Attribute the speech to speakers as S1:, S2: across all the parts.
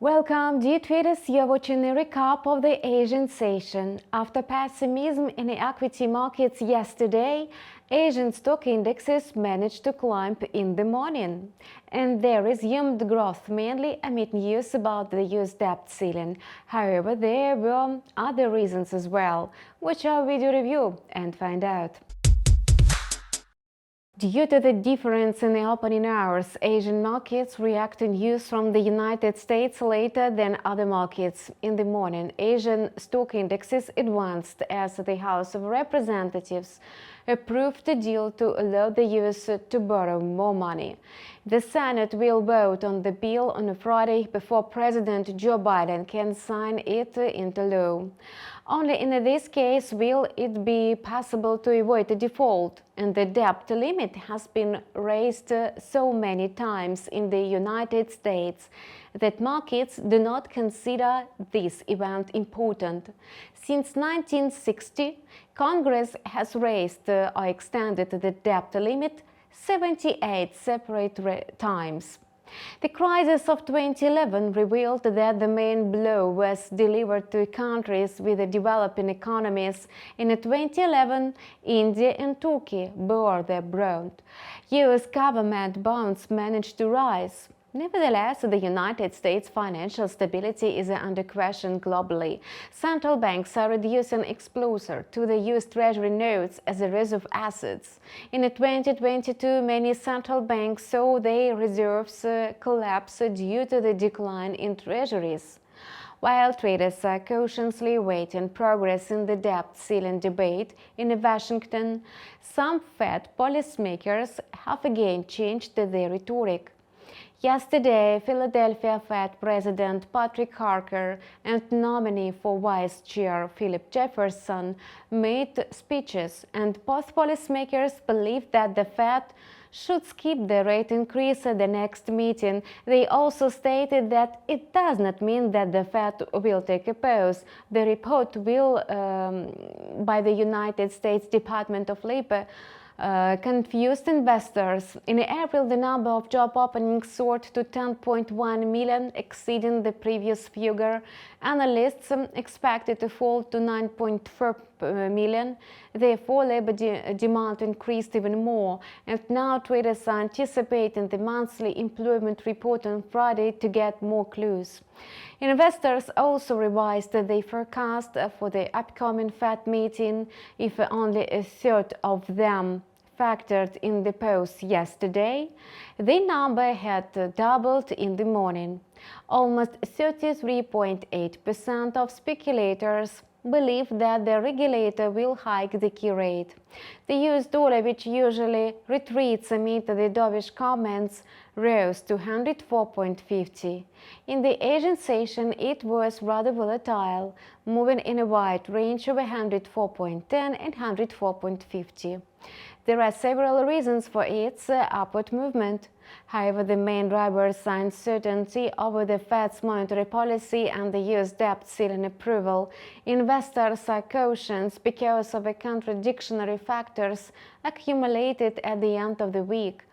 S1: Welcome, dear traders. You are watching a recap of the Asian session. After pessimism in the equity markets yesterday, Asian stock indexes managed to climb in the morning, and they resumed growth mainly amid news about the US debt ceiling. However, there were other reasons as well, which our video review and find out. Due to the difference in the opening hours, Asian markets react to news from the United States later than other markets. In the morning, Asian stock indexes advanced as the House of Representatives approved a deal to allow the US to borrow more money. The Senate will vote on the bill on a Friday before President Joe Biden can sign it into law. Only in this case will it be possible to avoid a default, and the debt limit has been raised so many times in the United States that markets do not consider this event important. Since 1960, Congress has raised or extended the debt limit 78 separate times. The crisis of 2011 revealed that the main blow was delivered to countries with developing economies. In 2011, India and Turkey bore the brunt. US government bonds managed to rise. Nevertheless, the United States' financial stability is under question globally. Central banks are reducing exposure to the US Treasury notes as a reserve assets. In 2022, many central banks saw their reserves collapse due to the decline in treasuries. While traders are cautiously awaiting progress in the debt ceiling debate in Washington, some Fed policymakers have again changed their rhetoric. Yesterday, Philadelphia Fed President Patrick Harker and nominee for Vice Chair Philip Jefferson made speeches, and both policymakers believe that the Fed should skip the rate increase at the next meeting. They also stated that it does not mean that the Fed will take a pause. The report by the United States Department of Labor confused investors. In April, the number of job openings soared to 10.1 million, exceeding the previous figure. Analysts expected to fall to 9.4 million. Therefore, labor demand increased even more, and now traders are anticipating the monthly employment report on Friday to get more clues. Investors also revised their forecast for the upcoming Fed meeting, if only a third of them factored in the pause yesterday. The number had doubled in the morning. Almost 33.8% of speculators believe that the regulator will hike the key rate. The US dollar, which usually retreats amid the dovish comments, rose to 104.50. In the Asian session, it was rather volatile, moving in a wide range of 104.10 and 104.50. There are several reasons for its upward movement. However, the main drivers are uncertainty over the Fed's monetary policy and the US debt ceiling approval. Investors are cautious because of the contradictory factors accumulated at the end of the week.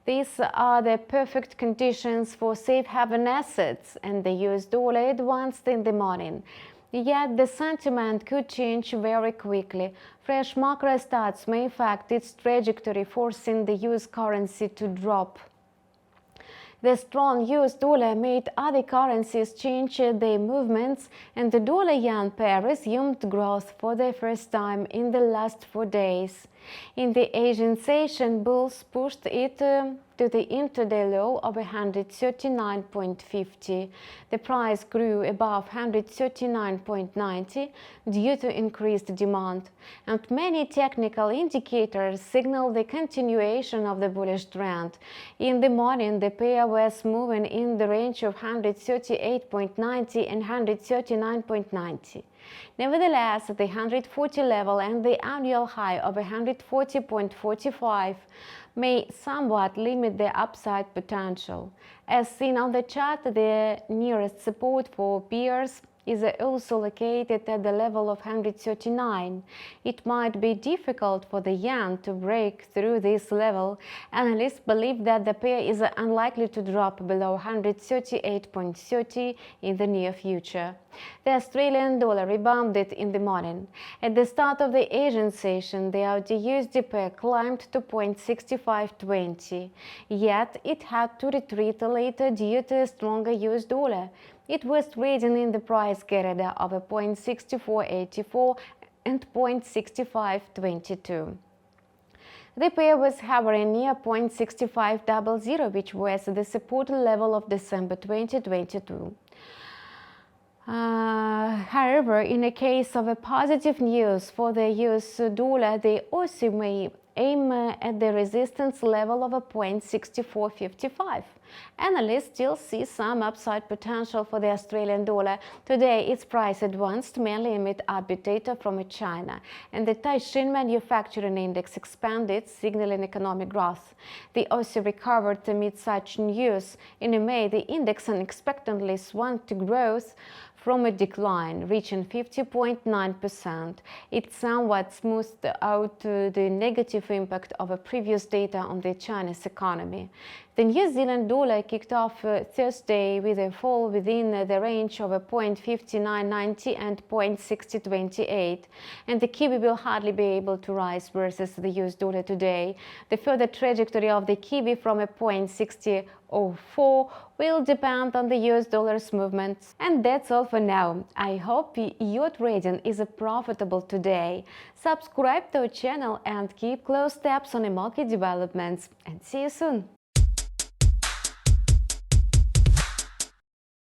S1: These are the perfect conditions for safe haven assets, and the US dollar advanced in the morning. Yet the sentiment could change very quickly. Fresh macro stats may affect its trajectory, forcing the US currency to drop. The strong US dollar made other currencies change their movements, and the dollar-yen pair resumed growth for the first time in the last 4 days. In the Asian session, bulls pushed it to the intraday low of 139.50. The price grew above 139.90 due to increased demand, and many technical indicators signal the continuation of the bullish trend. In the morning, the pair was moving in the range of 138.90 and 139.90. Nevertheless, the 140 level and the annual high of 140.45 may somewhat limit the upside potential. As seen on the chart, the nearest support for peers is also located at the level of 139. It might be difficult for the yen to break through this level. Analysts believe that the pair is unlikely to drop below 138.30 in the near future. The Australian dollar rebounded in the morning. At the start of the Asian session, the AUD-USD pair climbed to 0.6520, yet it had to retreat later due to a stronger US dollar. It was trading in the price corridor of 0.6484 and 0.6522. The pair was hovering near 0.6500, which was the support level of December 2022. However, in the case of a positive news for the US dollar, the Aussie may aim at the resistance level of 0.6455. Analysts still see some upside potential for the Australian dollar. Today, its price advanced mainly amid upbeat data from China, and the CAIXIN manufacturing index expanded, signaling economic growth. The Aussie recovered amid such news. In May, the index unexpectedly swung to growth from a decline, reaching 50.9%. It somewhat smoothed out the negative impact of previous data on the Chinese economy. The New Zealand dollar kicked off Thursday with a fall within the range of 0.5990 and 0.6028, and the Kiwi will hardly be able to rise versus the US dollar today. The further trajectory of the Kiwi from 0.6004 will depend on the US dollar's movements. And that's all for now. I hope your trading is profitable today. Subscribe to our channel and keep close tabs on the market developments. And see you soon!